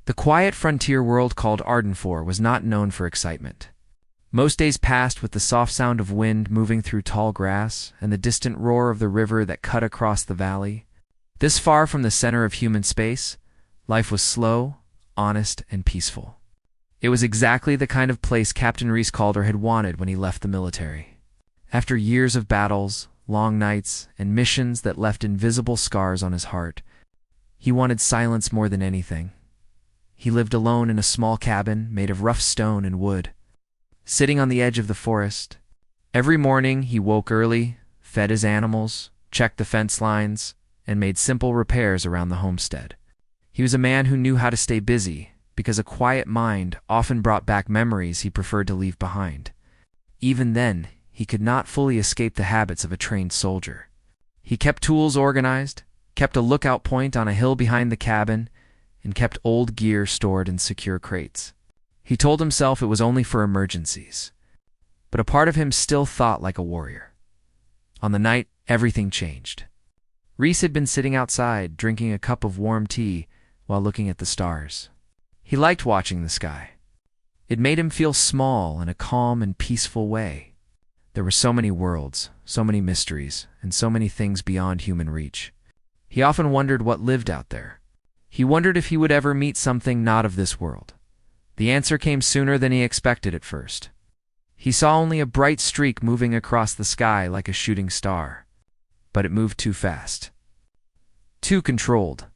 The quiet frontier world called Ardenfor was not known for excitement. Most days passed with the soft sound of wind moving through tall grass and the distant roar of the river that cut across the valley. This far from the center of human space, life was slow, honest, and peaceful. It was exactly the kind of place Captain Rhys Calder had wanted when he left the military. After years of battles, long nights, and missions that left invisible scars on his heart, he wanted silence more than anything. He lived alone in a small cabin made of rough stone and wood, sitting on the edge of the forest. Every morning he woke early, fed his animals, checked the fence lines, and made simple repairs around the homestead. He was a man who knew how to stay busy, because a quiet mind often brought back memories he preferred to leave behind. Even then, he could not fully escape the habits of a trained soldier. He kept tools organized, kept a lookout point on a hill behind the cabin, and kept old gear stored in secure crates. He told himself it was only for emergencies, but a part of him still thought like a warrior. On the night, everything changed. Rhys had been sitting outside, drinking a cup of warm tea while looking at the stars. He liked watching the sky. It made him feel small in a calm and peaceful way. There were so many worlds, so many mysteries, and so many things beyond human reach. He often wondered what lived out there. He wondered if he would ever meet something not of this world. The answer came sooner than he expected at first. He saw only a bright streak moving across the sky like a shooting star. But it moved too fast. Too controlled.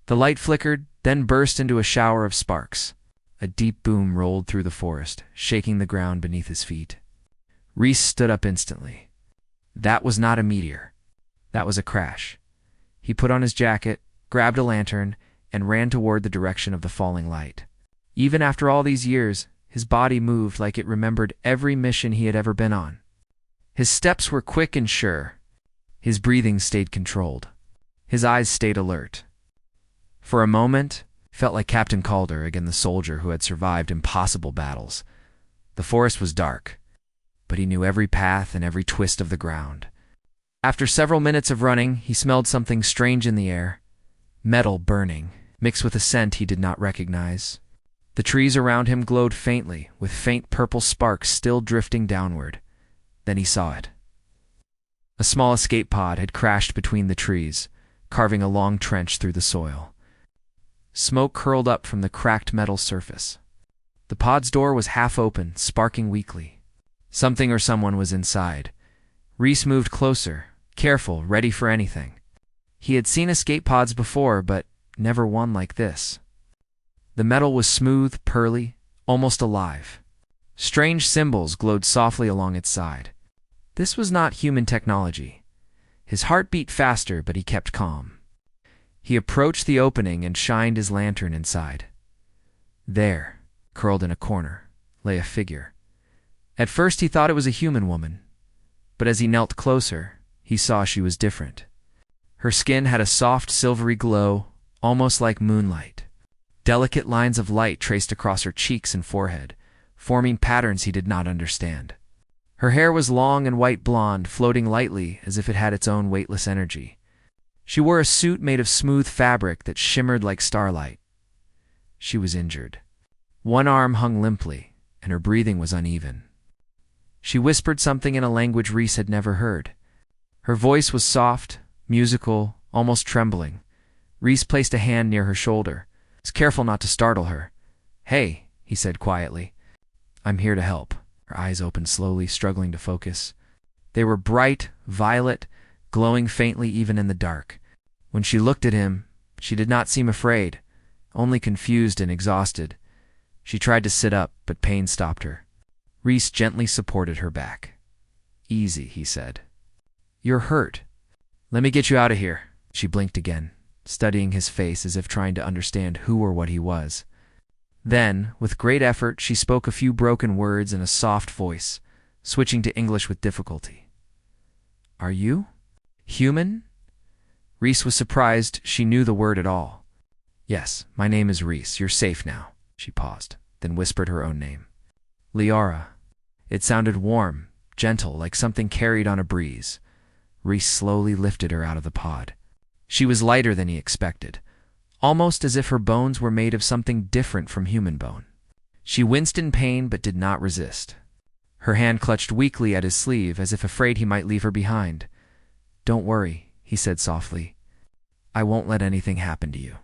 The light flickered, then burst into a shower of sparks. A deep boom rolled through the forest, shaking the ground beneath his feet. Rhys stood up instantly. That was not a meteor. That was a crash. He put on his jacket, grabbed a lantern, and ran toward the direction of the falling light. Even after all these years, his body moved like it remembered every mission he had ever been on. His steps were quick and sure. His breathing stayed controlled. His eyes stayed alert. For a moment, it felt like Captain Calder again, the soldier who had survived impossible battles. The forest was dark, but he knew every path and every twist of the ground. After several minutes of running, he smelled something strange in the air. Metal burning, mixed with a scent he did not recognize. The trees around him glowed faintly, with faint purple sparks still drifting downward. Then he saw it. A small escape pod had crashed between the trees, carving a long trench through the soil. Smoke curled up from the cracked metal surface. The pod's door was half open, sparking weakly. Something or someone was inside. Rhys moved closer, careful, ready for anything. He had seen escape pods before, but never one like this. The metal was smooth, pearly, almost alive. Strange symbols glowed softly along its side. This was not human technology. His heart beat faster, but he kept calm. He approached the opening and shined his lantern inside. There, curled in a corner, lay a figure. At first he thought it was a human woman, but as he knelt closer, he saw she was different. Her skin had a soft, silvery glow, almost like moonlight. Delicate lines of light traced across her cheeks and forehead, forming patterns he did not understand. Her hair was long and white blonde, floating lightly as if it had its own weightless energy. She wore a suit made of smooth fabric that shimmered like starlight. She was injured. One arm hung limply, and her breathing was uneven. She whispered something in a language Rhys had never heard. Her voice was soft, musical, almost trembling. Rhys placed a hand near her shoulder. He was careful not to startle her. "Hey," he said quietly. "I'm here to help." Her eyes opened slowly, struggling to focus. They were bright, violet, glowing faintly even in the dark. When she looked at him, she did not seem afraid, only confused and exhausted. She tried to sit up, but pain stopped her. Rhys gently supported her back. "Easy," he said. "You're hurt. Let me get you out of here." She blinked again, studying his face as if trying to understand who or what he was. Then, with great effort, she spoke a few broken words in a soft voice, switching to English with difficulty. "Are you human?" Rhys was surprised she knew the word at all. "Yes, my name is Rhys. You're safe now." She paused, then whispered her own name. "Liara." It sounded warm, gentle, like something carried on a breeze. Rhys slowly lifted her out of the pod. She was lighter than he expected, almost as if her bones were made of something different from human bone. She winced in pain but did not resist. Her hand clutched weakly at his sleeve as if afraid he might leave her behind. "Don't worry," he said softly. "I won't let anything happen to you."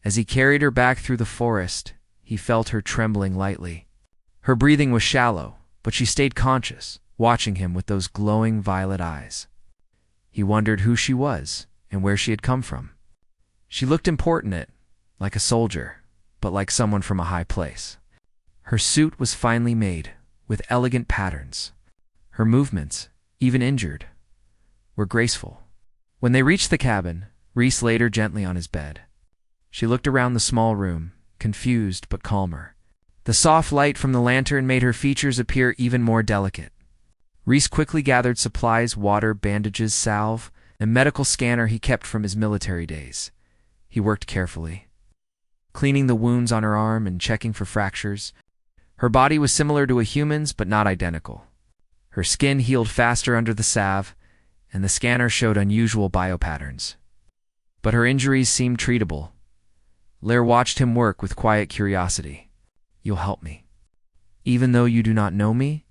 As he carried her back through the forest, he felt her trembling lightly. Her breathing was shallow, but she stayed conscious, watching him with those glowing violet eyes. He wondered who she was and where she had come from. She looked important, like a soldier, but like someone from a high place. Her suit was finely made, with elegant patterns. Her movements, even injured, were graceful. When they reached the cabin, Rhys laid her gently on his bed. She looked around the small room, confused but calmer. The soft light from the lantern made her features appear even more delicate. Rhys quickly gathered supplies, water, bandages, salve, and a medical scanner he kept from his military days. He worked carefully, cleaning the wounds on her arm and checking for fractures. Her body was similar to a human's, but not identical. Her skin healed faster under the salve, and the scanner showed unusual biopatterns. But her injuries seemed treatable. Lair watched him work with quiet curiosity. "You'll help me, even though you do not know me?"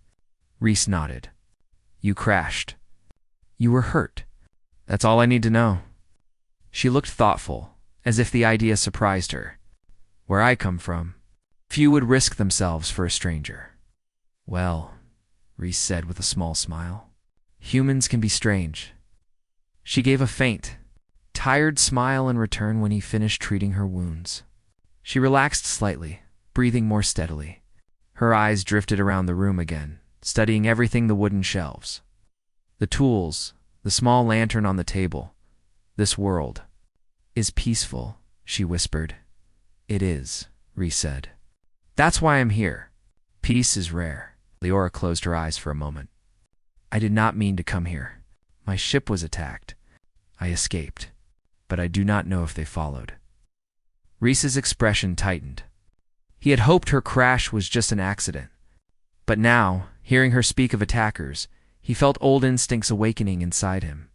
Rhys nodded. "You crashed. You were hurt. That's all I need to know." She looked thoughtful, as if the idea surprised her. "Where I come from, few would risk themselves for a stranger." "Well," Rhys said with a small smile, "humans can be strange." She gave a faint, tired smile in return when he finished treating her wounds. She relaxed slightly, breathing more steadily. Her eyes drifted around the room again, studying everything: the wooden shelves, the tools, the small lantern on the table. "This world is peaceful," she whispered. "It is," Rhys said. "That's why I'm here. Peace is rare." Leora closed her eyes for a moment. "I did not mean to come here. My ship was attacked. I escaped, but I do not know if they followed." Rhys's expression tightened. He had hoped her crash was just an accident. But now, hearing her speak of attackers, he felt old instincts awakening inside him.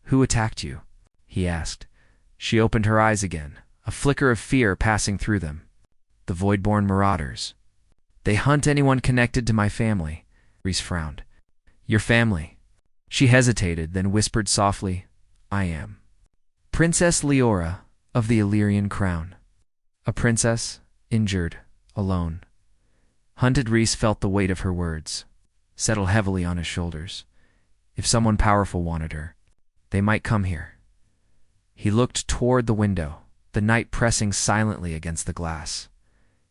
"Who attacked you?" he asked. She opened her eyes again, a flicker of fear passing through them. "The Voidborn marauders. They hunt anyone connected to my family." Rhys frowned. "Your family?" She hesitated, then whispered softly, "I am Princess Leora of the Illyrian Crown." A princess, injured, alone. Hunted. Rhys felt the weight of her words settle heavily on his shoulders. If someone powerful wanted her, they might come here. He looked toward the window, the night pressing silently against the glass.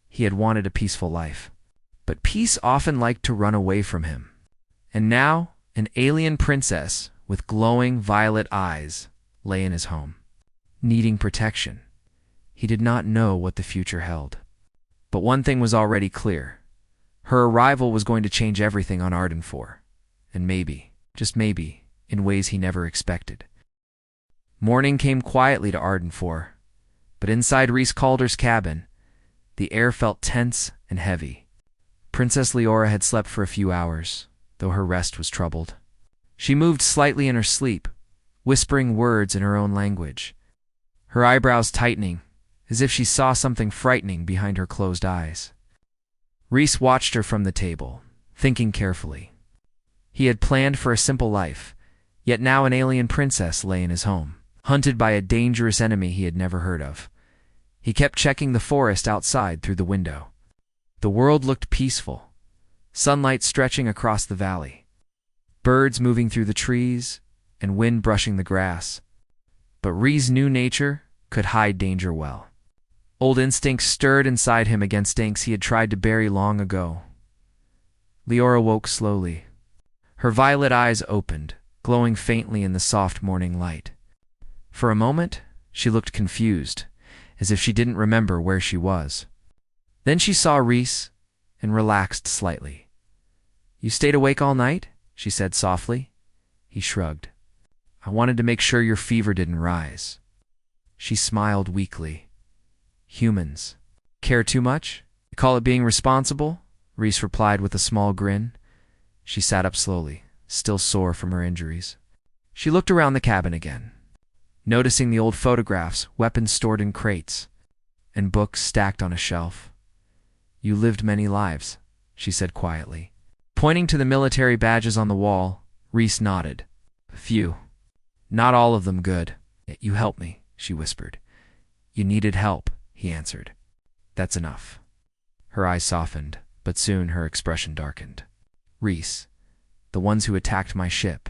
He had wanted a peaceful life, but peace often liked to run away from him. And now, an alien princess with glowing violet eyes lay in his home, needing protection. He did not know what the future held. But one thing was already clear. Her arrival was going to change everything on Ardenfor, and maybe, just maybe, in ways he never expected. Morning came quietly to Ardenfor, but inside Rhys Calder's cabin, the air felt tense and heavy. Princess Leora had slept for a few hours, though her rest was troubled. She moved slightly in her sleep, whispering words in her own language, her eyebrows tightening, as if she saw something frightening behind her closed eyes. Rhys watched her from the table, thinking carefully. He had planned for a simple life, yet now an alien princess lay in his home, hunted by a dangerous enemy he had never heard of. He kept checking the forest outside through the window. The world looked peaceful, sunlight stretching across the valley, birds moving through the trees, and wind brushing the grass. But Rhys knew nature could hide danger well. Old instincts stirred inside him against instincts he had tried to bury long ago. Leora woke slowly. Her violet eyes opened, glowing faintly in the soft morning light. For a moment, she looked confused, as if she didn't remember where she was. Then she saw Rhys and relaxed slightly. "You stayed awake all night?" she said softly. He shrugged. "I wanted to make sure your fever didn't rise." She smiled weakly. "Humans care too much? You call it being responsible?" Rhys replied with a small grin. She sat up slowly, still sore from her injuries. She looked around the cabin again. noticing the old photographs, weapons stored in crates, and books stacked on a shelf. "You lived many lives," she said quietly. Pointing to the military badges on the wall, Reese nodded. "A few. Not all of them good. Yet you helped me," she whispered. "You needed help," he answered. "That's enough." Her eyes softened, but soon her expression darkened. "Reese, the ones who attacked my ship,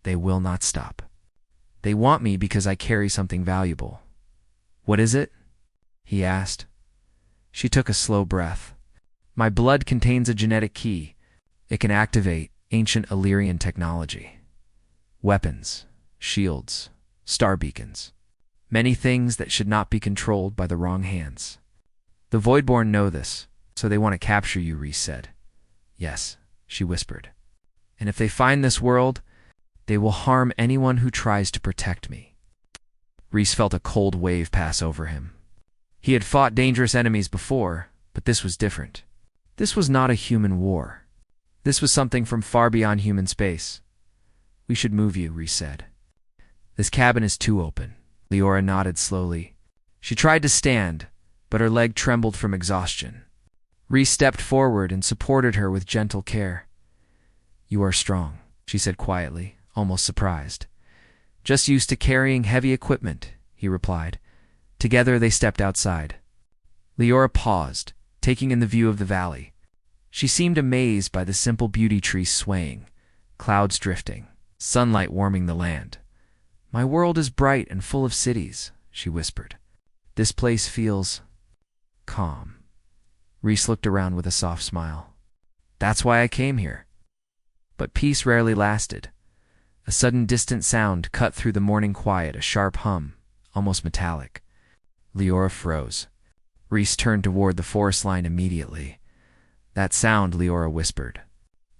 they will not stop. They want me because I carry something valuable." "What is it?" he asked. She took a slow breath. "My blood contains a genetic key. It can activate ancient Illyrian technology. Weapons, shields, star beacons. Many things that should not be controlled by the wrong hands. The Voidborn know this, so they want to capture you," Reese said. "Yes," she whispered. "And if they find this world, they will harm anyone who tries to protect me." Reese felt a cold wave pass over him. He had fought dangerous enemies before, but this was different. This was not a human war. This was something from far beyond human space. "We should move you," Reese said. "This cabin is too open." Leora nodded slowly. She tried to stand, but her leg trembled from exhaustion. Reese stepped forward and supported her with gentle care. "You are strong," she said quietly, almost surprised. "Just used to carrying heavy equipment," he replied. Together they stepped outside. Leora paused, taking in the view of the valley. She seemed amazed by the simple beauty trees swaying, clouds drifting, sunlight warming the land. "My world is bright and full of cities," she whispered. "This place feels calm." Reese looked around with a soft smile. "That's why I came here." But peace rarely lasted. A sudden distant sound cut through the morning quiet, a sharp hum, almost metallic. Leora froze. Reese turned toward the forest line immediately. "That sound," Leora whispered.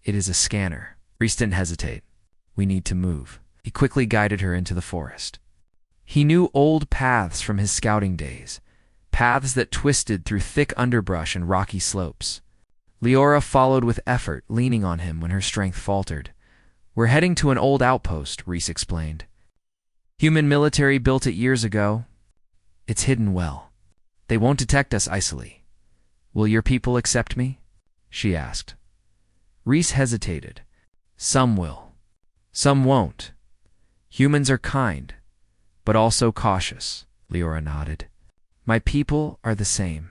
"It is a scanner." Reese didn't hesitate. "We need to move." He quickly guided her into the forest. He knew old paths from his scouting days, paths that twisted through thick underbrush and rocky slopes. Leora followed with effort, leaning on him when her strength faltered. "We're heading to an old outpost," Reese explained. "Human military built it years ago. It's hidden well. They won't detect us easily." "Will your people accept me?" she asked. Reese hesitated. "Some will. Some won't. Humans are kind, but also cautious," Leora nodded. "My people are the same."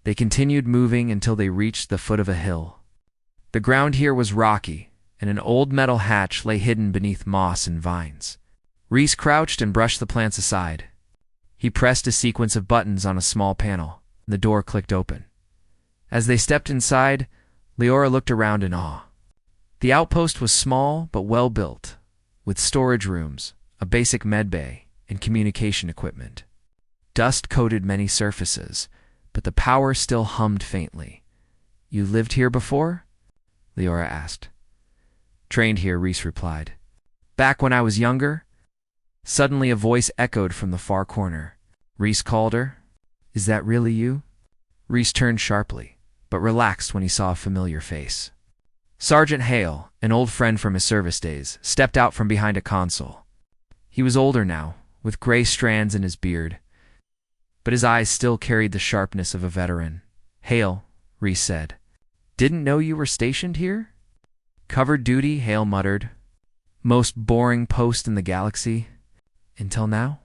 They continued moving until they reached the foot of a hill. The ground here was rocky, and an old metal hatch lay hidden beneath moss and vines. Reese crouched and brushed the plants aside. He pressed a sequence of buttons on a small panel, and the door clicked open. As they stepped inside, Leora looked around in awe. The outpost was small but well built, with storage rooms, a basic med bay, and communication equipment. Dust coated many surfaces, but the power still hummed faintly. "You lived here before?" Leora asked. "Trained here," Reese replied. "Back when I was younger?" Suddenly a voice echoed from the far corner. Reese called her. "Is that really you?" Reese turned sharply, but relaxed when he saw a familiar face. Sergeant Hale, an old friend from his service days, stepped out from behind a console. He was older now, with gray strands in his beard, but his eyes still carried the sharpness of a veteran. "Hale," Reese said. "Didn't know you were stationed here?" "Covered duty," Hale muttered. "Most boring post in the galaxy. Until now?"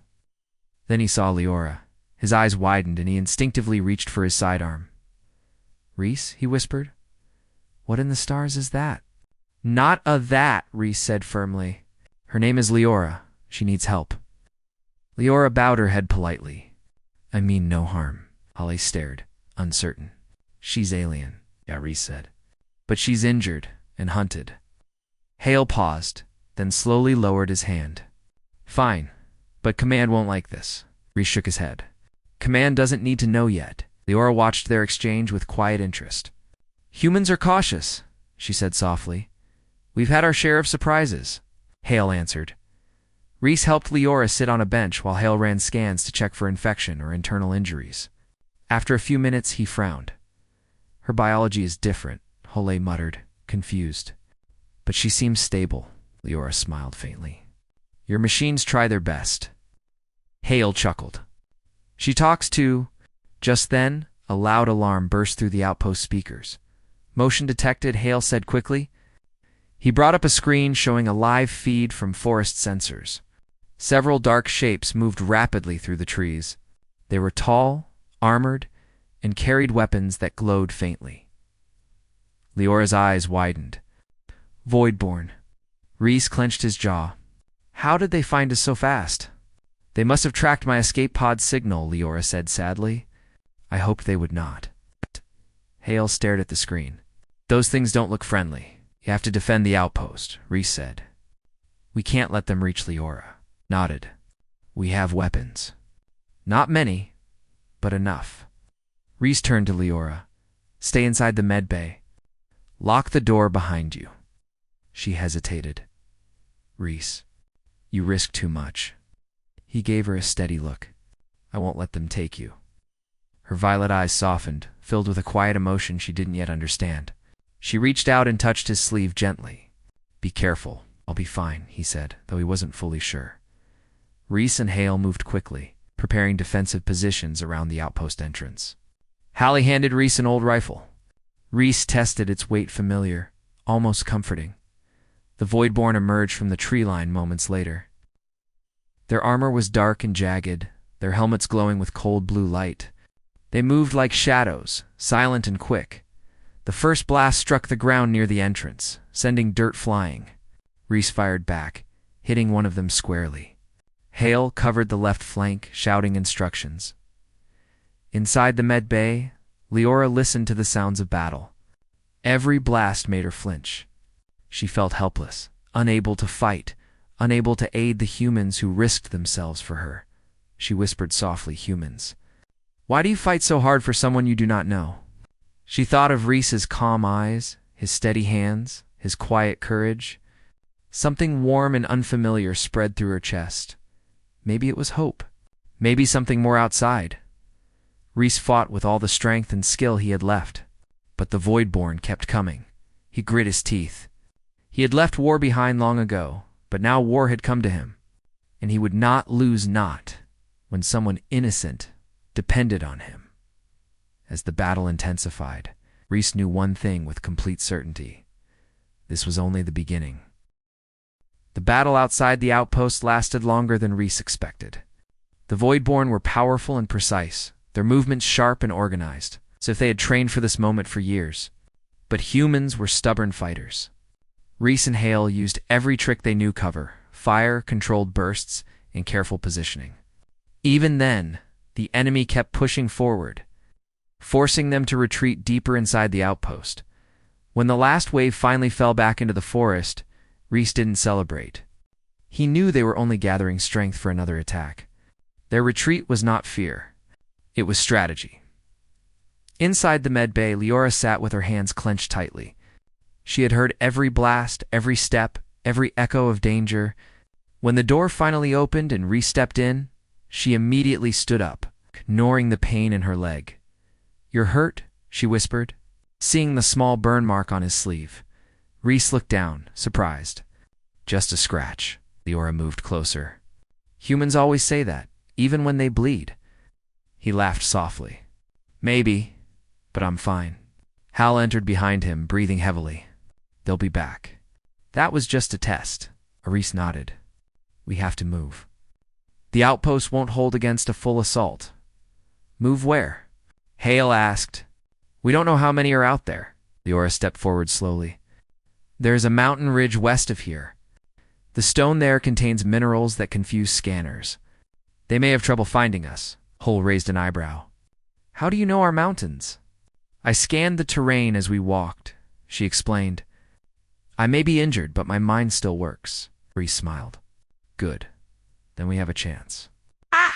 Then he saw Leora. His eyes widened and he instinctively reached for his sidearm. "Reese," he whispered. "What in the stars is that?" "Not a that," Reese said firmly. "Her name is Leora. She needs help." Leora bowed her head politely. "I mean no harm." Holly stared, uncertain. "She's alien," Reese said. "But she's injured and hunted." Hale paused, then slowly lowered his hand. "Fine, but Command won't like this." Reese shook his head. "Command doesn't need to know yet." Leora watched their exchange with quiet interest. "Humans are cautious," she said softly. "We've had our share of surprises," Hale answered. Reese helped Leora sit on a bench while Hale ran scans to check for infection or internal injuries. After a few minutes, he frowned. "Her biology is different," Hole muttered, confused. "But she seems stable," Leora smiled faintly. Your machines try their best. Hale chuckled. She talks to... Just then, a loud alarm burst through the outpost speakers. Motion detected, Hale said quickly. He brought up a screen showing a live feed from forest sensors. Several dark shapes moved rapidly through the trees. They were tall, armored, and carried weapons that glowed faintly. Leora's eyes widened. Voidborn. Rhys clenched his jaw. How did they find us so fast? They must have tracked my escape pod signal, Leora said sadly. I hoped they would not. Hale stared at the screen. Those things don't look friendly. You have to defend the outpost, Rhys said. We can't let them reach Leora. Nodded. We have weapons. Not many, but enough. Rhys turned to Leora. Stay inside the med bay. Lock the door behind you. She hesitated. Rhys, you risk too much. He gave her a steady look. I won't let them take you. Her violet eyes softened, filled with a quiet emotion she didn't yet understand. She reached out and touched his sleeve gently. Be careful. I'll be fine, he said, though he wasn't fully sure. Rhys and Hale moved quickly, preparing defensive positions around the outpost entrance. Hallie handed Rhys an old rifle. Rhys tested its weight familiar, almost comforting. The Voidborn emerged from the tree line moments later. Their armor was dark and jagged, their helmets glowing with cold blue light. They moved like shadows, silent and quick. The first blast struck the ground near the entrance, sending dirt flying. Rhys fired back, hitting one of them squarely. Hale covered the left flank, shouting instructions. Inside the med bay, Leora listened to the sounds of battle. Every blast made her flinch. She felt helpless, unable to fight, unable to aid the humans who risked themselves for her. She whispered softly, humans. Why do you fight so hard for someone you do not know? She thought of Rhys's calm eyes, his steady hands, his quiet courage. Something warm and unfamiliar spread through her chest. Maybe it was hope. Maybe something more outside. Rhys fought with all the strength and skill he had left. But the Voidborn kept coming. He grit his teeth. He had left war behind long ago, but now war had come to him. And he would not lose when someone innocent depended on him. As the battle intensified, Rhys knew one thing with complete certainty. This was only the beginning. The battle outside the outpost lasted longer than Rhys expected. The Voidborn were powerful and precise, their movements sharp and organized, as if they had trained for this moment for years. But humans were stubborn fighters. Rhys and Hale used every trick they knew cover, fire, controlled bursts, and careful positioning. Even then, the enemy kept pushing forward, forcing them to retreat deeper inside the outpost. When the last wave finally fell back into the forest, Rhys didn't celebrate. He knew they were only gathering strength for another attack. Their retreat was not fear. It was strategy. Inside the med bay, Leora sat with her hands clenched tightly. She had heard every blast, every step, every echo of danger. When the door finally opened and Rhys stepped in, she immediately stood up, ignoring the pain in her leg. You're hurt? She whispered, seeing the small burn mark on his sleeve. Rhys looked down, surprised. Just a scratch. Leora moved closer. Humans always say that, even when they bleed. He laughed softly. Maybe, but I'm fine. Hal entered behind him, breathing heavily. They'll be back. That was just a test. Rhys nodded. We have to move. The outpost won't hold against a full assault. Move where? Hale asked. We don't know how many are out there. Leora stepped forward slowly. There's a mountain ridge west of here. The stone there contains minerals that confuse scanners. They may have trouble finding us. Hull raised an eyebrow. How do you know our mountains? I scanned the terrain as we walked, she explained. I may be injured, but my mind still works. Rhys smiled. Good. Then we have a chance. Ah!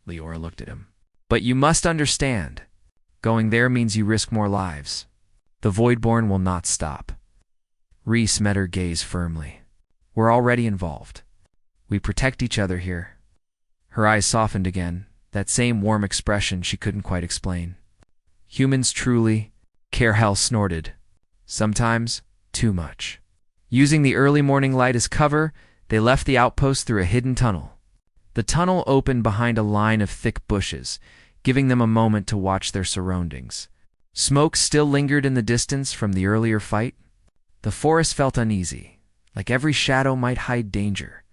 Leora looked at him. But you must understand. Going there means you risk more lives. The Voidborn will not stop. Rhys met her gaze firmly. We're already involved. We protect each other here. Her eyes softened again, that same warm expression she couldn't quite explain. Humans truly care. Hal snorted. Sometimes, too much. Using the early morning light as cover, They left the outpost through a hidden tunnel. The tunnel opened behind a line of thick bushes, giving them a moment to watch their surroundings. Smoke still lingered in the distance from the earlier fight. The forest felt uneasy, like every shadow might hide danger.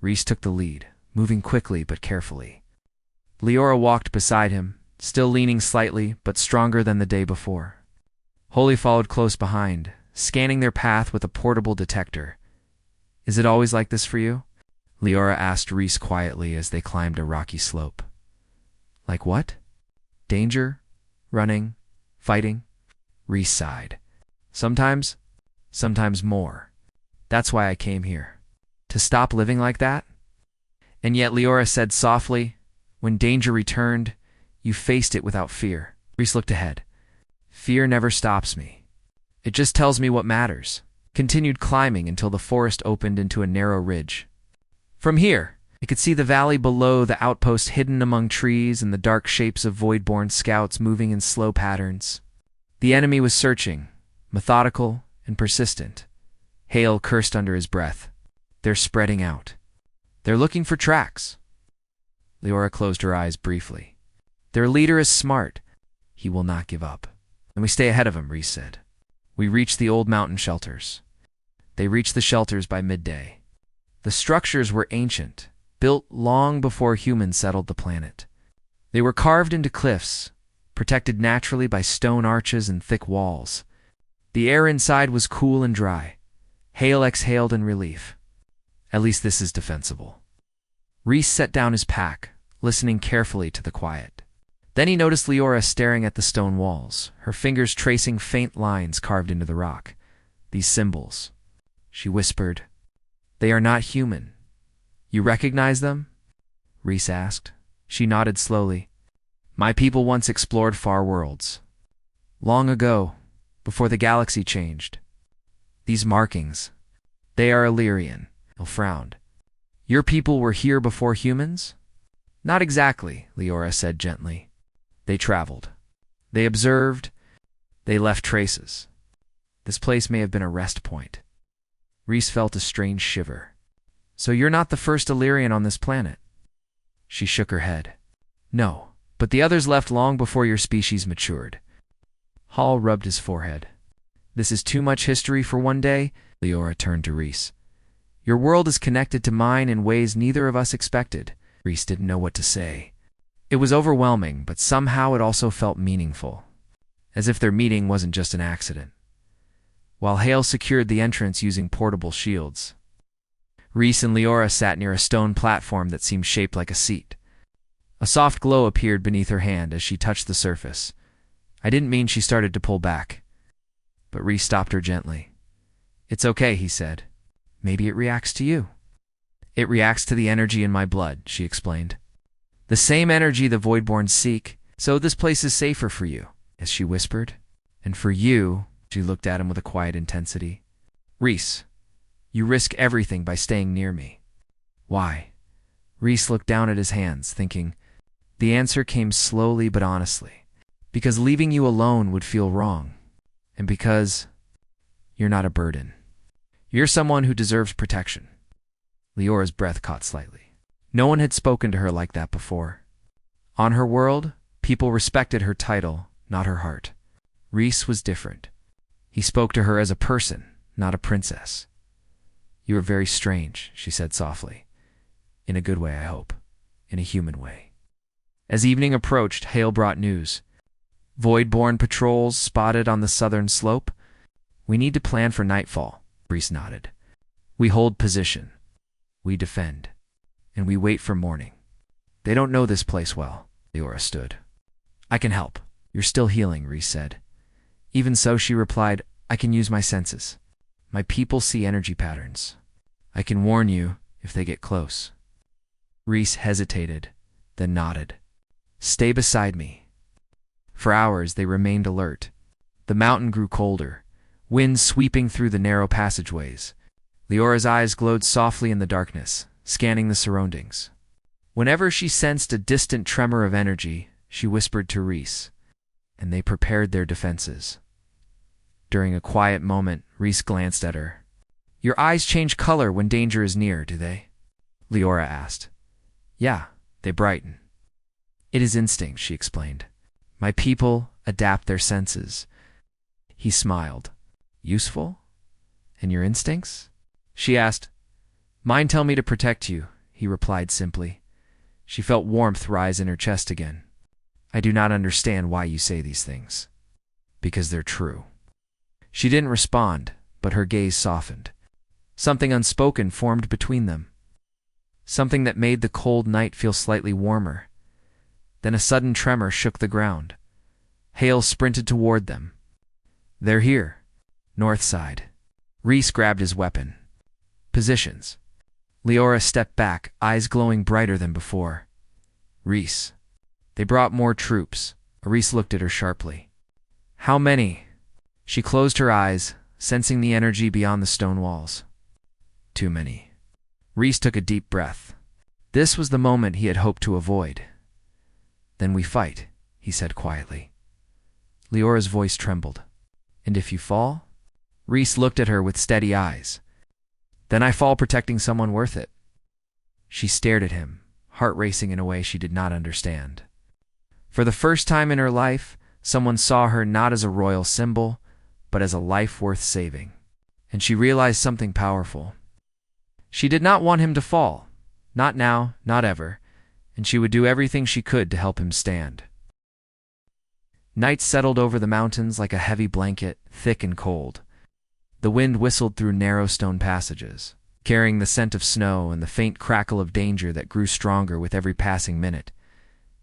Rhys took the lead, moving quickly but carefully. Leora walked beside him, still leaning slightly but stronger than the day before. Holy followed close behind, scanning their path with a portable detector. "Is it always like this for you?" Leora asked Rhys quietly as they climbed a rocky slope. "Like what?" "Danger, running, fighting." Rhys sighed. Sometimes more. That's why I came here. To stop living like that?" And yet Leora said softly, "When danger returned, you faced it without fear." Rhys looked ahead. "Fear never stops me. It just tells me what matters." Continued climbing until the forest opened into a narrow ridge. From here, they could see the valley below the outpost hidden among trees and the dark shapes of void-born scouts moving in slow patterns. The enemy was searching, methodical and persistent. Hale cursed under his breath. "They're spreading out. They're looking for tracks." Leora closed her eyes briefly. "Their leader is smart. He will not give up." "And we stay ahead of him," Rhys said. We reached the old mountain shelters. They reached the shelters by midday. The structures were ancient, built long before humans settled the planet. They were carved into cliffs, protected naturally by stone arches and thick walls. The air inside was cool and dry. Hale exhaled in relief. "At least this is defensible." Rhys set down his pack, listening carefully to the quiet. Then he noticed Leora staring at the stone walls, her fingers tracing faint lines carved into the rock. "These symbols," she whispered. "They are not human. You recognize them?" Rhys asked. She nodded slowly. "My people once explored far worlds. Long ago, before the galaxy changed. These markings, they are Illyrian." He frowned. "Your people were here before humans?" "Not exactly," Leora said gently. "They traveled. They observed. They left traces. This place may have been a rest point." Rhys felt a strange shiver. "So you're not the first Illyrian on this planet?" She shook her head. "No, but the others left long before your species matured." Hall rubbed his forehead. "This is too much history for one day." Leora turned to Rhys. "Your world is connected to mine in ways neither of us expected." Rhys didn't know what to say. It was overwhelming, but somehow it also felt meaningful, as if their meeting wasn't just an accident. While Hale secured the entrance using portable shields, Rhys and Leora sat near a stone platform that seemed shaped like a seat. A soft glow appeared beneath her hand as she touched the surface. I didn't mean she started to pull back, but Rhys stopped her gently. "It's okay," he said. "Maybe it reacts to you." "It reacts to the energy in my blood," she explained. "The same energy the Voidborn seek, so this place is safer for you," as she whispered. "And for you," she looked at him with a quiet intensity. "Rhys, you risk everything by staying near me." "Why?" Rhys looked down at his hands, thinking. The answer came slowly but honestly. "Because leaving you alone would feel wrong. And because you're not a burden. You're someone who deserves protection." Leora's breath caught slightly. No one had spoken to her like that before. On her world, people respected her title, not her heart. Rhys was different. He spoke to her as a person, not a princess. "You are very strange," she said softly. "In a good way, I hope. In a human way." As evening approached, Hale brought news. "Voidborn patrols spotted on the southern slope. We need to plan for nightfall." Rhys nodded. "We hold position. We defend. And we wait for morning. They don't know this place well." Leora stood. "I can help." "You're still healing," Rhys said. "Even so," she replied, "I can use my senses. My people see energy patterns. I can warn you if they get close." Rhys hesitated, then nodded. "Stay beside me." For hours they remained alert. The mountain grew colder, wind sweeping through the narrow passageways. Leora's eyes glowed softly in the darkness, scanning the surroundings. Whenever she sensed a distant tremor of energy, she whispered to Rhys, and they prepared their defenses. During a quiet moment, Rhys glanced at her. Your eyes change color when danger is near, do they? Leora asked. Yeah, they brighten. It is instinct, she explained. My people adapt their senses. He smiled. Useful? And your instincts? She asked. Mine tell me to protect you, he replied simply. She felt warmth rise in her chest again. I do not understand why you say these things. Because they're true. She didn't respond, but her gaze softened. Something unspoken formed between them. Something that made the cold night feel slightly warmer. Then a sudden tremor shook the ground. Hale sprinted toward them. They're here. North side. Rhys grabbed his weapon. Positions. Leora stepped back, eyes glowing brighter than before. Rhys. They brought more troops. Rhys looked at her sharply. How many? She closed her eyes, sensing the energy beyond the stone walls. Too many. Rhys took a deep breath. This was the moment he had hoped to avoid. Then we fight, he said quietly. Leora's voice trembled. And if you fall? Rhys looked at her with steady eyes. Then I fall protecting someone worth it. She stared at him, heart racing in a way she did not understand. For the first time in her life, someone saw her not as a royal symbol, but as a life worth saving. And she realized something powerful. She did not want him to fall. Not now, not ever. And she would do everything she could to help him stand. Night settled over the mountains like a heavy blanket, thick and cold. The wind whistled through narrow stone passages, carrying the scent of snow and the faint crackle of danger that grew stronger with every passing minute.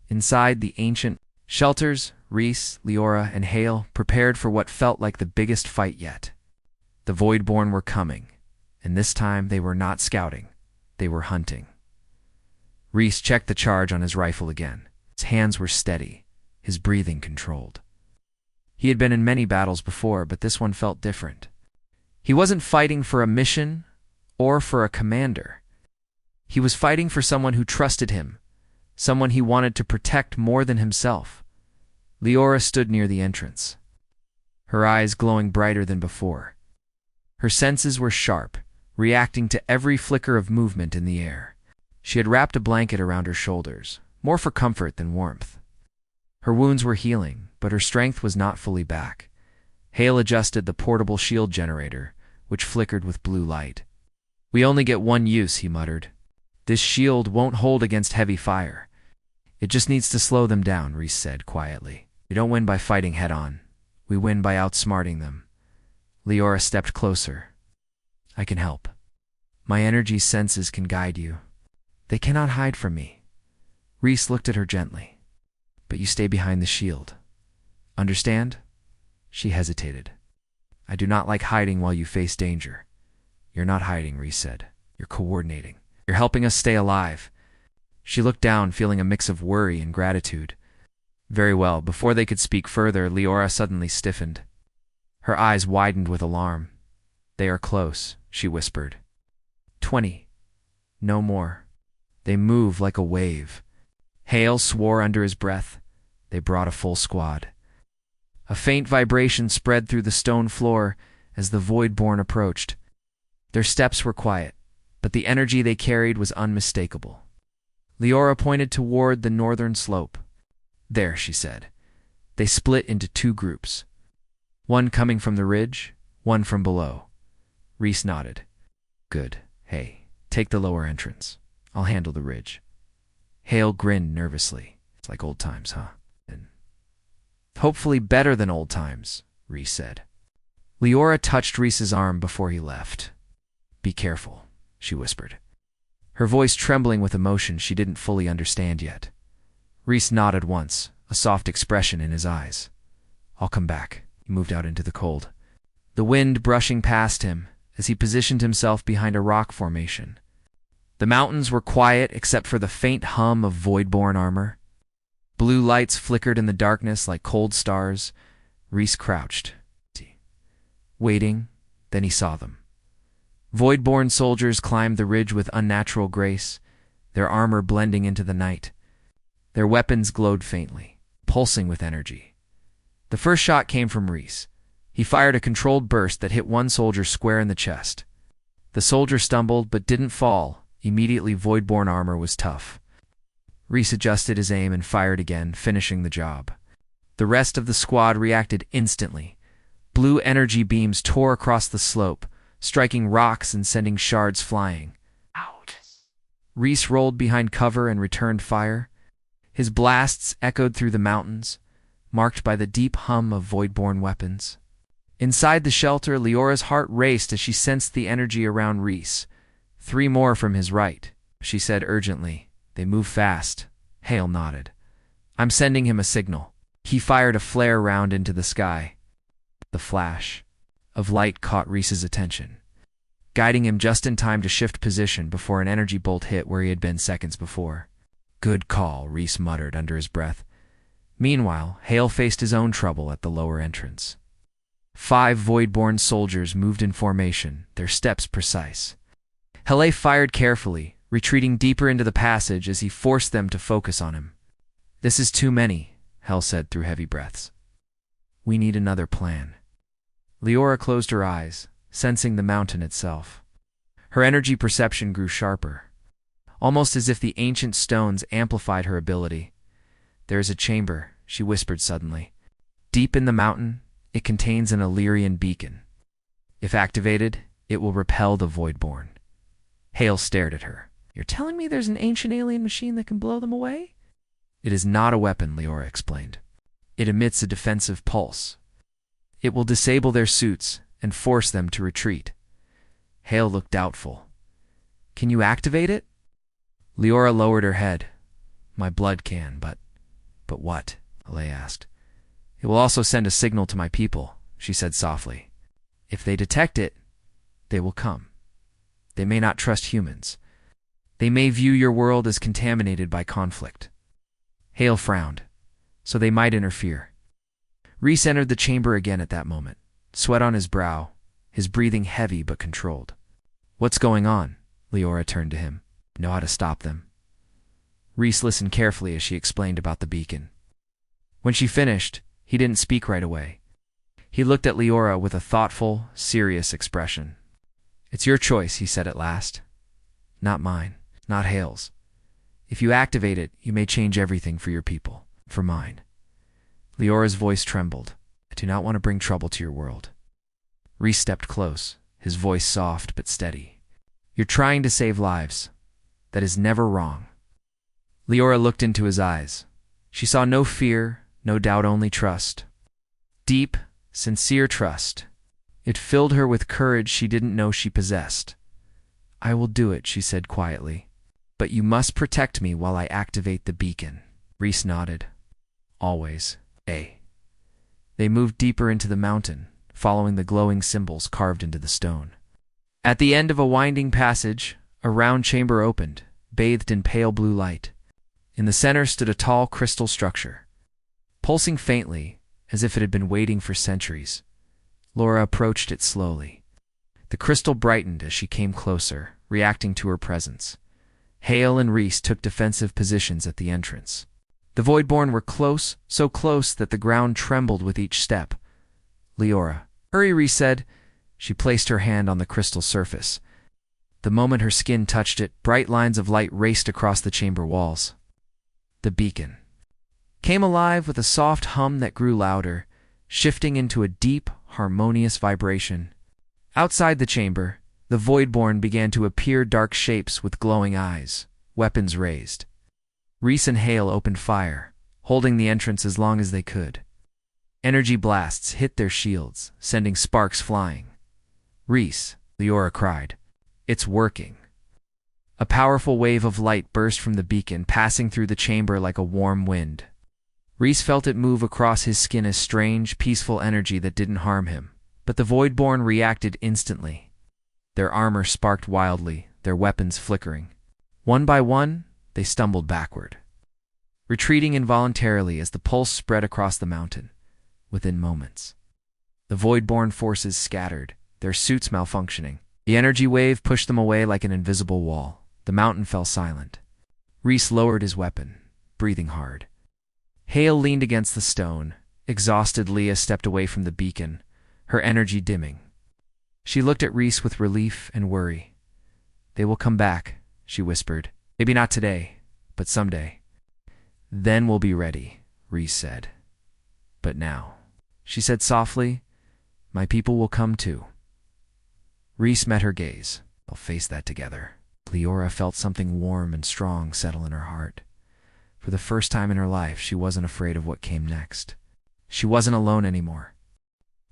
Inside the ancient shelters, Rhys, Leora, and Hale prepared for what felt like the biggest fight yet. The Voidborn were coming, and this time they were not scouting, they were hunting. Rhys checked the charge on his rifle again. His hands were steady, his breathing controlled. He had been in many battles before, but this one felt different. He wasn't fighting for a mission or for a commander. He was fighting for someone who trusted him, someone he wanted to protect more than himself. Leora stood near the entrance, her eyes glowing brighter than before. Her senses were sharp, reacting to every flicker of movement in the air. She had wrapped a blanket around her shoulders, more for comfort than warmth. Her wounds were healing, but her strength was not fully back. Hale adjusted the portable shield generator, which flickered with blue light. We only get one use, he muttered. This shield won't hold against heavy fire. It just needs to slow them down, Rhys said quietly. We don't win by fighting head-on. We win by outsmarting them. Leora stepped closer. I can help. My energy senses can guide you. They cannot hide from me. Rhys looked at her gently. But you stay behind the shield. Understand? She hesitated. I do not like hiding while you face danger. You're not hiding, Rhys said. You're coordinating. You're helping us stay alive. She looked down, feeling a mix of worry and gratitude. Very well. Before they could speak further, Leora suddenly stiffened. Her eyes widened with alarm. They are close, she whispered. 20. No more. They move like a wave. Hale swore under his breath. They brought a full squad. A faint vibration spread through the stone floor as the Voidborn approached. Their steps were quiet, but the energy they carried was unmistakable. Leora pointed toward the northern slope. There, she said. They split into two groups. One coming from the ridge, one from below. Rhys nodded. Good. Hey, take the lower entrance. I'll handle the ridge. Hale grinned nervously. It's like old times, huh? Hopefully better than old times, Rhys said. Leora touched Rhys's arm before he left. Be careful, she whispered, her voice trembling with emotion she didn't fully understand yet. Rhys nodded once, a soft expression in his eyes. I'll come back. He moved out into the cold, the wind brushing past him as he positioned himself behind a rock formation. The mountains were quiet except for the faint hum of Voidborn armor. Blue lights flickered in the darkness like cold stars. Rhys crouched, waiting, then he saw them. Voidborn soldiers climbed the ridge with unnatural grace, their armor blending into the night. Their weapons glowed faintly, pulsing with energy. The first shot came from Rhys. He fired a controlled burst that hit one soldier square in the chest. The soldier stumbled but didn't fall. Immediately, voidborn armor was tough. Reese adjusted his aim and fired again, finishing the job. The rest of the squad reacted instantly. Blue energy beams tore across the slope, striking rocks and sending shards flying. Out. Reese rolled behind cover and returned fire. His blasts echoed through the mountains, marked by the deep hum of voidborn weapons. Inside the shelter, Leora's heart raced as she sensed the energy around Reese. 3 more from his right, she said urgently. They move fast. Hale nodded. I'm sending him a signal. He fired a flare round into the sky. The flash of light caught Reese's attention, guiding him just in time to shift position before an energy bolt hit where he had been seconds before. Good call, Reese muttered under his breath. Meanwhile, Hale faced his own trouble at the lower entrance. 5 voidborn soldiers moved in formation, their steps precise. Hale fired carefully, retreating deeper into the passage as he forced them to focus on him. This is too many, Hale said through heavy breaths. We need another plan. Leora closed her eyes, sensing the mountain itself. Her energy perception grew sharper, almost as if the ancient stones amplified her ability. There is a chamber, she whispered suddenly. Deep in the mountain, it contains an Illyrian beacon. If activated, it will repel the voidborn. Hale stared at her. You're telling me there's an ancient alien machine that can blow them away? It is not a weapon, Leora explained. It emits a defensive pulse. It will disable their suits and force them to retreat. Hale looked doubtful. Can you activate it? Leora lowered her head. My blood can, but what? Hale asked. It will also send a signal to my people, she said softly. If they detect it, they will come. They may not trust humans. They may view your world as contaminated by conflict. Hale frowned. So they might interfere. Reese entered the chamber again at that moment, sweat on his brow, his breathing heavy but controlled. What's going on? Leora turned to him. Know how to stop them. Reese listened carefully as she explained about the beacon. When she finished, he didn't speak right away. He looked at Leora with a thoughtful, serious expression. It's your choice, he said at last. Not mine, not Hale's. If you activate it, you may change everything for your people, for mine. Leora's voice trembled. I do not want to bring trouble to your world. Reese stepped close, his voice soft but steady. You're trying to save lives. That is never wrong. Leora looked into his eyes. She saw no fear, no doubt, only trust. Deep, sincere trust. It filled her with courage she didn't know she possessed. I will do it, she said quietly. But you must protect me while I activate the beacon. Reese nodded. Always. They moved deeper into the mountain, following the glowing symbols carved into the stone. At the end of a winding passage, a round chamber opened, bathed in pale blue light. In the center stood a tall crystal structure, pulsing faintly, as if it had been waiting for centuries. Leora approached it slowly. The crystal brightened as she came closer, reacting to her presence. Hale and Reese took defensive positions at the entrance. The voidborn were close, so close that the ground trembled with each step. Leora, hurry, Reese said. She placed her hand on the crystal surface. The moment her skin touched it, bright lines of light raced across the chamber walls. The beacon came alive with a soft hum that grew louder, shifting into a deep, harmonious vibration. Outside the chamber, the voidborn began to appear, dark shapes with glowing eyes, weapons raised. Reese and Hale opened fire, holding the entrance as long as they could. Energy blasts hit their shields, sending sparks flying. Reese, Leora cried. It's working. A powerful wave of light burst from the beacon, passing through the chamber like a warm wind. Reese felt it move across his skin as strange, peaceful energy that didn't harm him. But the voidborn reacted instantly. Their armor sparked wildly, their weapons flickering. One by one, they stumbled backward, retreating involuntarily as the pulse spread across the mountain. Within moments, the voidborn forces scattered, their suits malfunctioning. The energy wave pushed them away like an invisible wall. The mountain fell silent. Reese lowered his weapon, breathing hard. Hale leaned against the stone. Exhausted, Leah stepped away from the beacon, her energy dimming. She looked at Rhys with relief and worry. "They will come back," she whispered. "Maybe not today, but someday." "Then we'll be ready," Rhys said. "But now," she said softly, "my people will come too." Rhys met her gaze. "They'll face that together." Leora felt something warm and strong settle in her heart. For the first time in her life, she wasn't afraid of what came next. She wasn't alone anymore.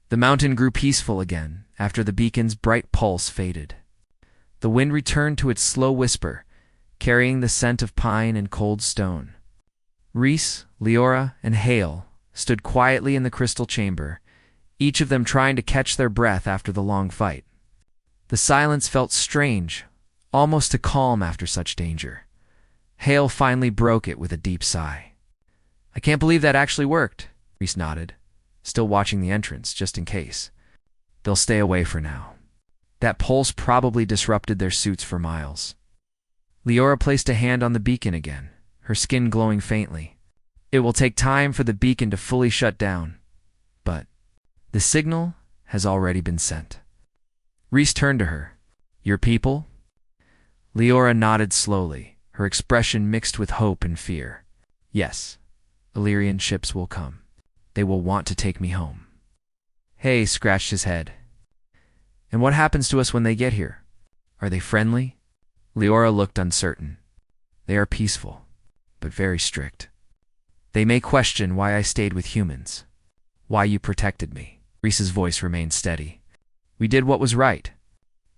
The mountain grew peaceful again after the beacon's bright pulse faded. The wind returned to its slow whisper, carrying the scent of pine and cold stone. Rhys, Leora, and Hale stood quietly in the crystal chamber, each of them trying to catch their breath after the long fight. The silence felt strange, almost too calm after such danger. Hale finally broke it with a deep sigh. "I can't believe that actually worked," Rhys nodded, still watching the entrance, just in case. "They'll stay away for now. That pulse probably disrupted their suits for miles." Leora placed a hand on the beacon again, her skin glowing faintly. "It will take time for the beacon to fully shut down, but the signal has already been sent." Rhys turned to her. "Your people?" Leora nodded slowly, her expression mixed with hope and fear. "Yes, Illyrian ships will come. They will want to take me home." Hay scratched his head. "And what happens to us when they get here? Are they friendly?" Leora looked uncertain. "They are peaceful, but very strict. They may question why I stayed with humans, why you protected me." Rhys's voice remained steady. "We did what was right.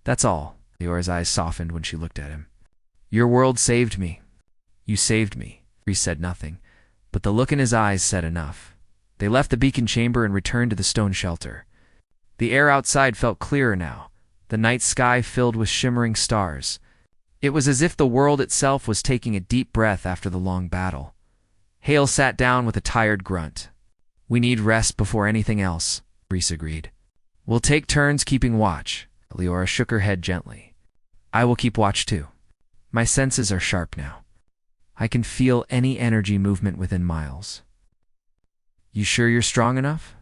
That's all." Leora's eyes softened when she looked at him. "Your world saved me. You saved me." Rhys said nothing, but the look in his eyes said enough. They left the beacon chamber and returned to the stone shelter. The air outside felt clearer now, the night sky filled with shimmering stars. It was as if the world itself was taking a deep breath after the long battle. Hale sat down with a tired grunt. "We need rest before anything else," Rhys agreed. "We'll take turns keeping watch." Leora shook her head gently. "I will keep watch too. My senses are sharp now. I can feel any energy movement within miles." "You sure you're strong enough?"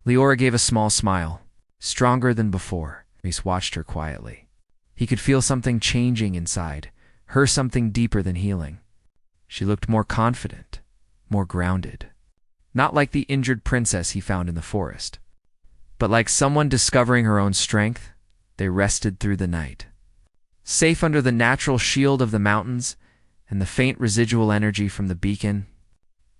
Leora gave a small smile. "Stronger than before." Rhys watched her quietly. He could feel something changing inside, her something deeper than healing. She looked more confident, more grounded. Not like the injured princess he found in the forest, but like someone discovering her own strength. They rested through the night, safe under the natural shield of the mountains and the faint residual energy from the beacon.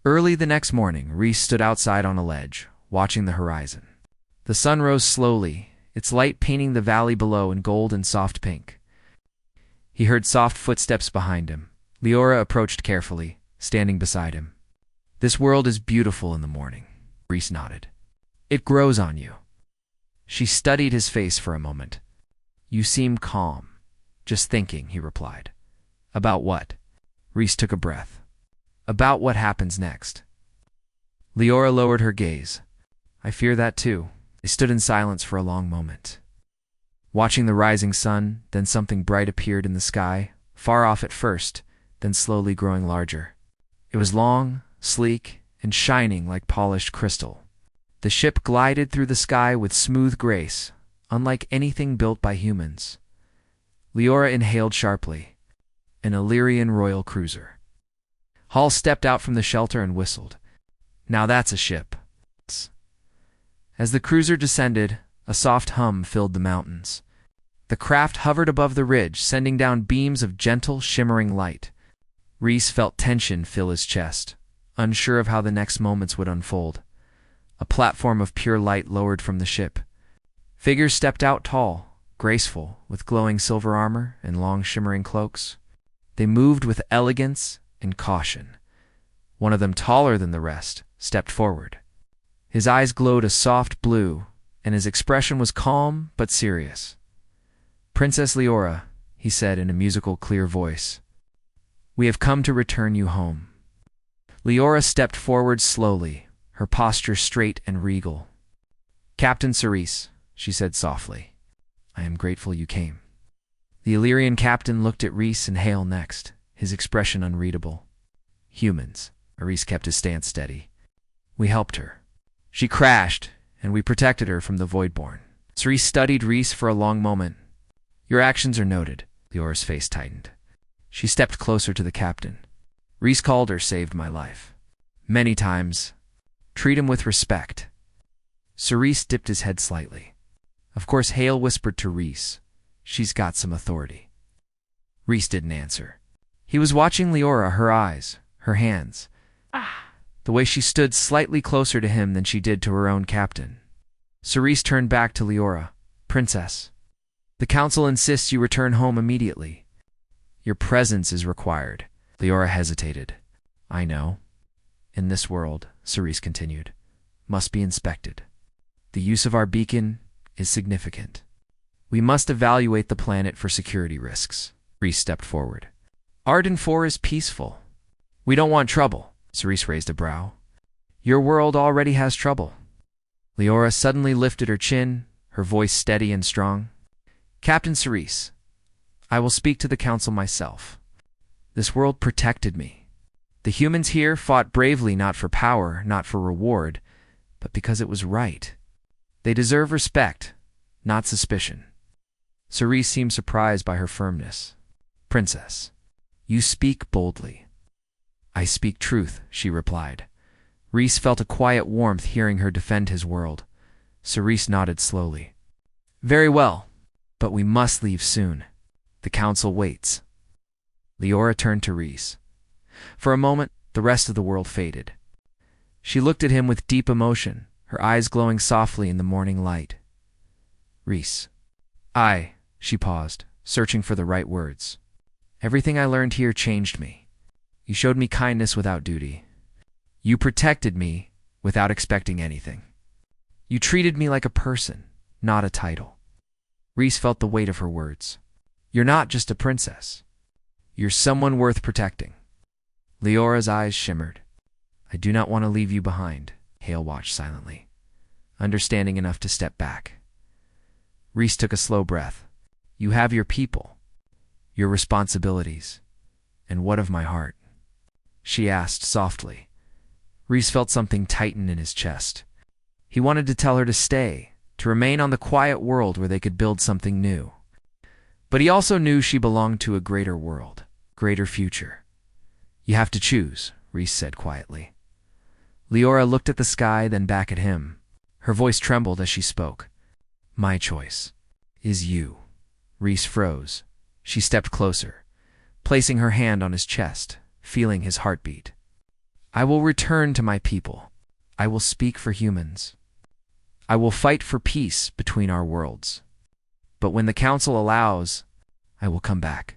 Early the next morning, Rhys stood outside on a ledge, watching the horizon. The sun rose slowly, its light painting the valley below in gold and soft pink. He heard soft footsteps behind him. Leora approached carefully, standing beside him. "This world is beautiful in the morning," Rhys nodded. "It grows on you." She studied his face for a moment. "You seem calm." "Just thinking," he replied. "About what?" Rhys took a breath. "About what happens next." Leora lowered her gaze. "I fear that too." They stood in silence for a long moment, watching the rising sun. Then something bright appeared in the sky, far off at first, then slowly growing larger. It was long, sleek, and shining like polished crystal. The ship glided through the sky with smooth grace, unlike anything built by humans. Leora inhaled sharply. An Illyrian royal cruiser. Hall stepped out from the shelter and whistled. "Now that's a ship." As the cruiser descended, a soft hum filled the mountains. The craft hovered above the ridge, sending down beams of gentle, shimmering light. Rhys felt tension fill his chest, unsure of how the next moments would unfold. A platform of pure light lowered from the ship. Figures stepped out tall, graceful, with glowing silver armor and long shimmering cloaks. They moved with elegance and caution. One of them, taller than the rest, stepped forward. His eyes glowed a soft blue, and his expression was calm but serious. "Princess Leora," he said in a musical, clear voice, "we have come to return you home." Leora stepped forward slowly, her posture straight and regal. "Captain Cerise," she said softly, "I am grateful you came." The Illyrian captain looked at Rhys and Hale next, his expression unreadable. "Humans." Rhys kept his stance steady. "We helped her. She crashed, and we protected her from the Voidborn. Cerise studied Reese for a long moment. Your actions are noted. Leora's face tightened. She stepped closer to the captain. Reese Calder saved my life. Many times. Treat him with respect. Cerise dipped his head slightly. Of course, Hale whispered to Reese. She's got some authority. Reese didn't answer. He was watching Leora, her eyes, her hands. The way she stood slightly closer to him than she did to her own captain. Cerise turned back to Leora. Princess, the council insists you return home immediately. Your presence is required. Leora hesitated. I know. In this world, Cerise continued, must be inspected. The use of our beacon is significant. We must evaluate the planet for security risks. Cerise stepped forward. Arden 4 is peaceful. We don't want trouble. Cerise raised a brow. Your world already has trouble. Leora suddenly lifted her chin, her voice steady and strong. Captain Cerise, I will speak to the council myself. This world protected me. The humans here fought bravely not for power, not for reward, but because it was right. They deserve respect, not suspicion. Cerise seemed surprised by her firmness. Princess, you speak boldly. I speak truth, she replied. Reese felt a quiet warmth hearing her defend his world. Cerise nodded slowly. Very well, but we must leave soon. The council waits. Leora turned to Reese. For a moment, the rest of the world faded. She looked at him with deep emotion, her eyes glowing softly in the morning light. Reese. She paused, searching for the right words. Everything I learned here changed me. You showed me kindness without duty. You protected me without expecting anything. You treated me like a person, not a title. Reese felt the weight of her words. You're not just a princess. You're someone worth protecting. Leora's eyes shimmered. I do not want to leave you behind. Hale watched silently, understanding enough to step back. Reese took a slow breath. You have your people, your responsibilities, and what of my heart? She asked softly. Reese felt something tighten in his chest. He wanted to tell her to stay, to remain on the quiet world where they could build something new. But he also knew she belonged to a greater world, greater future. You have to choose, Reese said quietly. Leora looked at the sky, then back at him. Her voice trembled as she spoke. My choice is you. Reese froze. She stepped closer, placing her hand on his chest, feeling his heartbeat. I will return to my people. I will speak for humans. I will fight for peace between our worlds. But when the council allows, I will come back.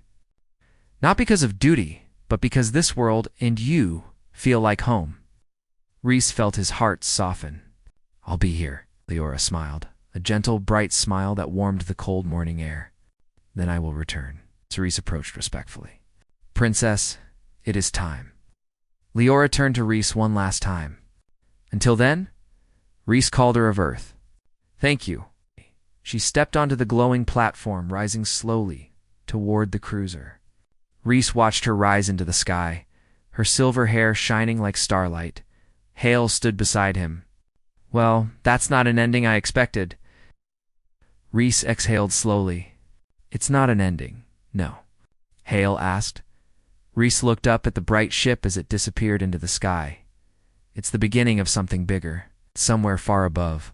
Not because of duty, but because this world and you feel like home. Reese felt his heart soften. I'll be here, Leora smiled, a gentle, bright smile that warmed the cold morning air. Then I will return. Cerise approached respectfully. Princess, it is time. Leora turned to Reese one last time. Until then, Reese called her of Earth. Thank you. She stepped onto the glowing platform, rising slowly toward the cruiser. Reese watched her rise into the sky, her silver hair shining like starlight. Hale stood beside him. Well, that's not an ending I expected. Reese exhaled slowly. It's not an ending, no. Hale asked. Reese looked up at the bright ship as it disappeared into the sky. It's the beginning of something bigger, somewhere far above.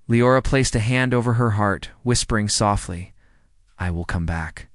Leora placed a hand over her heart, whispering softly, I will come back.